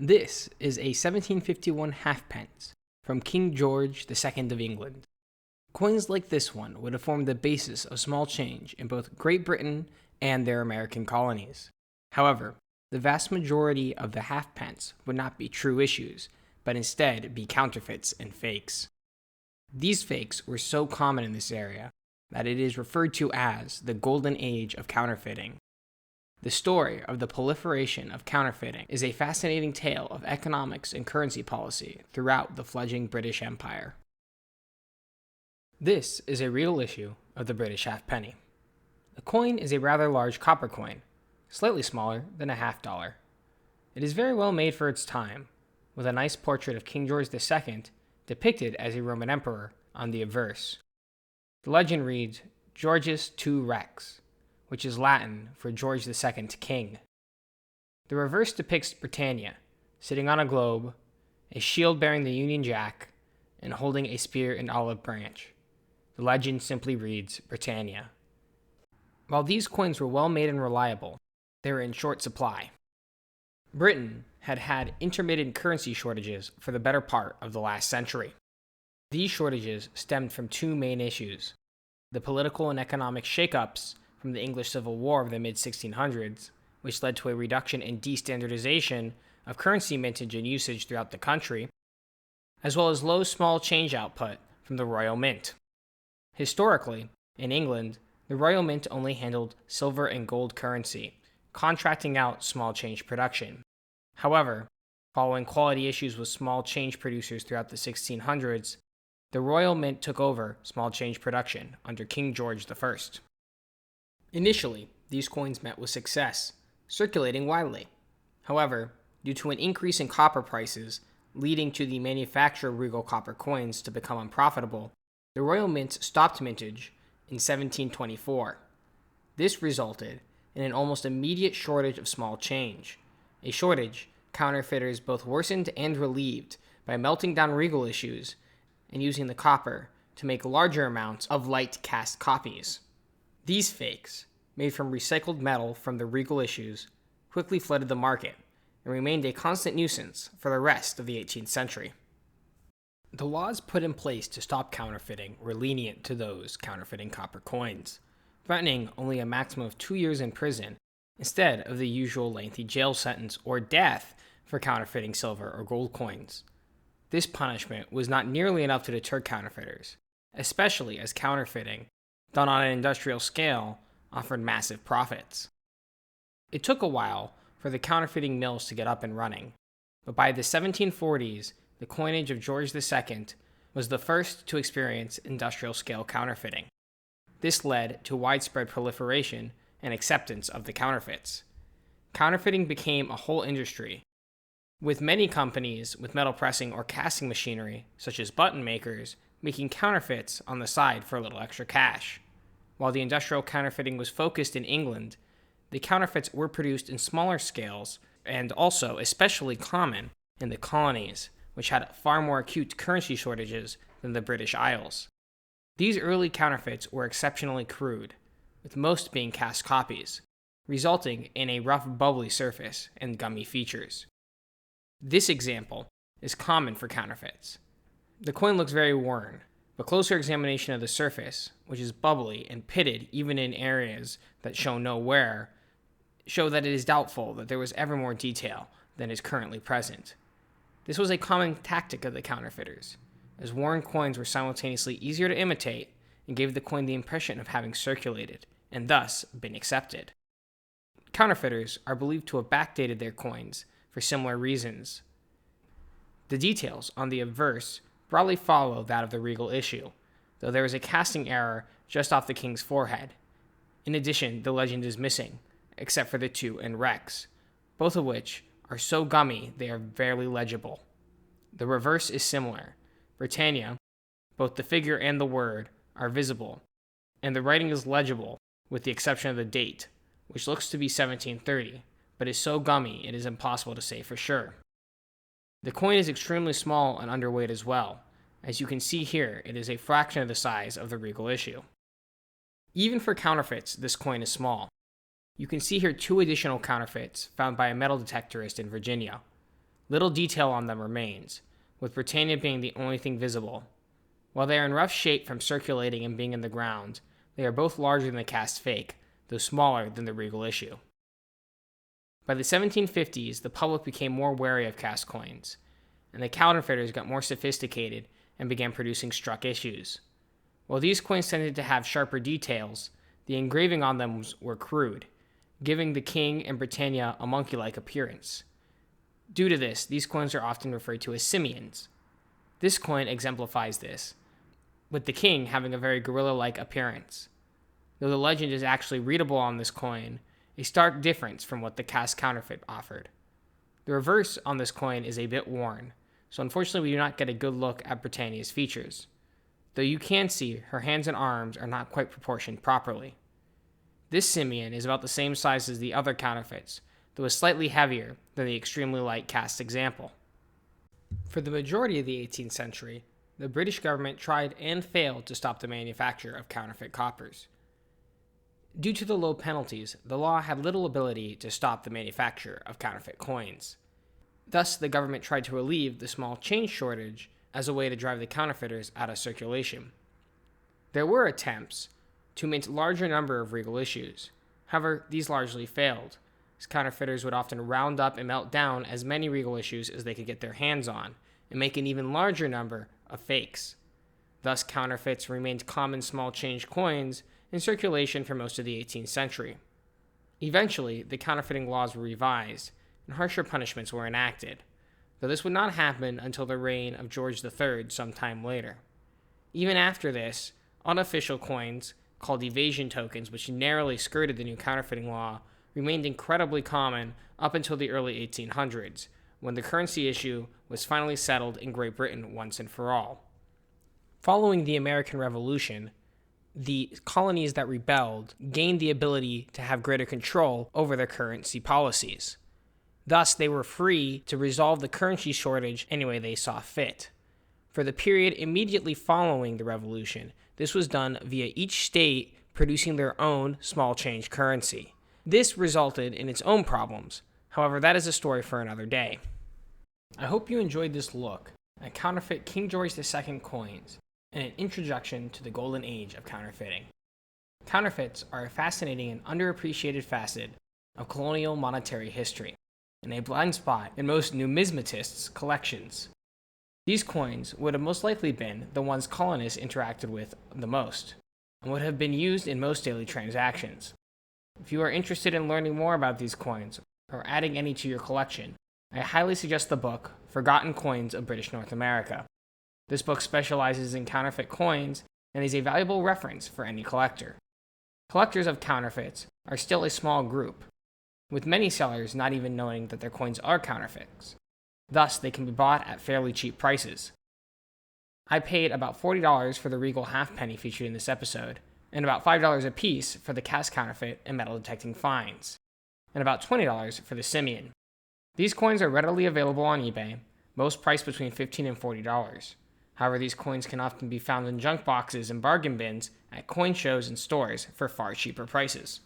This is a 1751 halfpence from King George II of England. Coins like this one would have formed the basis of small change in both Great Britain and their American colonies. However, the vast majority of the halfpence would not be true issues, but instead be counterfeits and fakes. These fakes were so common in this area that it is referred to as the Golden Age of counterfeiting. The story of the proliferation of counterfeiting is a fascinating tale of economics and currency policy throughout the fledgling British Empire. This is a real issue of the British halfpenny. The coin is a rather large copper coin, slightly smaller than a $50. It is very well made for its time, with a nice portrait of King George II depicted as a Roman emperor on the obverse. The legend reads, Georgius II Rex, which is Latin for George II King. The reverse depicts Britannia, sitting on a globe, a shield bearing the Union Jack, and holding a spear and olive branch. The legend simply reads Britannia. While these coins were well made and reliable, they were in short supply. Britain had had intermittent currency shortages for the better part of the last century. These shortages stemmed from two main issues: the political and economic shakeups from the English Civil War of the mid-1600s, which led to a reduction in destandardization of currency mintage and usage throughout the country, as well as low small change output from the Royal Mint. Historically, in England, the Royal Mint only handled silver and gold currency, contracting out small change production. However, following quality issues with small change producers throughout the 1600s, the Royal Mint took over small change production under King George I. Initially, these coins met with success, circulating widely. However, due to an increase in copper prices, leading to the manufacture of regal copper coins to become unprofitable, the Royal Mint stopped mintage in 1724. This resulted in an almost immediate shortage of small change, a shortage counterfeiters both worsened and relieved by melting down regal issues and using the copper to make larger amounts of light cast copies. These fakes, made from recycled metal from the regal issues, quickly flooded the market and remained a constant nuisance for the rest of the 18th century. The laws put in place to stop counterfeiting were lenient to those counterfeiting copper coins, threatening only a maximum of 2 years in prison instead of the usual lengthy jail sentence or death for counterfeiting silver or gold coins. This punishment was not nearly enough to deter counterfeiters, especially as counterfeiting, done on an industrial scale, offered massive profits. It took a while for the counterfeiting mills to get up and running, but by the 1740s, the coinage of George II was the first to experience industrial-scale counterfeiting. This led to widespread proliferation and acceptance of the counterfeits. Counterfeiting became a whole industry, with many companies with metal pressing or casting machinery, such as button makers, making counterfeits on the side for a little extra cash. While the industrial counterfeiting was focused in England, the counterfeits were produced in smaller scales and also especially common in the colonies, which had far more acute currency shortages than the British Isles. These early counterfeits were exceptionally crude, with most being cast copies, resulting in a rough bubbly surface and gummy features. This example is common for counterfeits. The coin looks very worn, but closer examination of the surface, which is bubbly and pitted even in areas that show no wear, show that it is doubtful that there was ever more detail than is currently present. This was a common tactic of the counterfeiters, as worn coins were simultaneously easier to imitate and gave the coin the impression of having circulated, and thus been accepted. Counterfeiters are believed to have backdated their coins for similar reasons. The details on the obverse broadly follow that of the regal issue, though there is a casting error just off the king's forehead. In addition, the legend is missing, except for the 2 and Rex, both of which are so gummy they are barely legible. The reverse is similar. Britannia, both the figure and the word, are visible, and the writing is legible with the exception of the date, which looks to be 1730, but is so gummy it is impossible to say for sure. The coin is extremely small and underweight as well. As you can see here, it is a fraction of the size of the regal issue. Even for counterfeits, this coin is small. You can see here 2 additional counterfeits found by a metal detectorist in Virginia. Little detail on them remains, with Britannia being the only thing visible. While they are in rough shape from circulating and being in the ground, they are both larger than the cast fake, though smaller than the regal issue. By the 1750s, the public became more wary of cast coins, and the counterfeiters got more sophisticated and began producing struck issues. While these coins tended to have sharper details, the engraving on them were crude, giving the king and Britannia a monkey-like appearance. Due to this, these coins are often referred to as simians. This coin exemplifies this, with the king having a very gorilla-like appearance. Though the legend is actually readable on this coin, a stark difference from what the cast counterfeit offered. The reverse on this coin is a bit worn, so unfortunately we do not get a good look at Britannia's features, though you can see her hands and arms are not quite proportioned properly. This simian is about the same size as the other counterfeits, though is slightly heavier than the extremely light cast example. For the majority of the 18th century, the British government tried and failed to stop the manufacture of counterfeit coppers. Due to the low penalties, the law had little ability to stop the manufacture of counterfeit coins. Thus, the government tried to relieve the small change shortage as a way to drive the counterfeiters out of circulation. There were attempts to mint a larger number of regal issues. However, these largely failed, as counterfeiters would often round up and melt down as many regal issues as they could get their hands on, and make an even larger number of fakes. Thus, counterfeits remained common small change coins in circulation for most of the 18th century. Eventually, the counterfeiting laws were revised, and harsher punishments were enacted, though this would not happen until the reign of George III sometime later. Even after this, unofficial coins, called evasion tokens, which narrowly skirted the new counterfeiting law, remained incredibly common up until the early 1800s, when the currency issue was finally settled in Great Britain once and for all. Following the American Revolution, the colonies that rebelled gained the ability to have greater control over their currency policies. Thus, they were free to resolve the currency shortage any way they saw fit. For the period immediately following the Revolution, this was done via each state producing their own small change currency. This resulted in its own problems. However, that is a story for another day. I hope you enjoyed this look at counterfeit King George II coins and an introduction to the golden age of counterfeiting. Counterfeits are a fascinating and underappreciated facet of colonial monetary history, and a blind spot in most numismatists' collections. These coins would have most likely been the ones colonists interacted with the most, and would have been used in most daily transactions. If you are interested in learning more about these coins, or adding any to your collection, I highly suggest the book, Forgotten Coins of British North America. This book specializes in counterfeit coins and is a valuable reference for any collector. Collectors of counterfeits are still a small group, with many sellers not even knowing that their coins are counterfeits. Thus, they can be bought at fairly cheap prices. I paid about $40 for the Regal halfpenny featured in this episode, and about $5 a piece for the cast counterfeit and metal detecting fines, and about $20 for the simian. These coins are readily available on eBay, most priced between $15 and $40. However, these coins can often be found in junk boxes and bargain bins at coin shows and stores for far cheaper prices.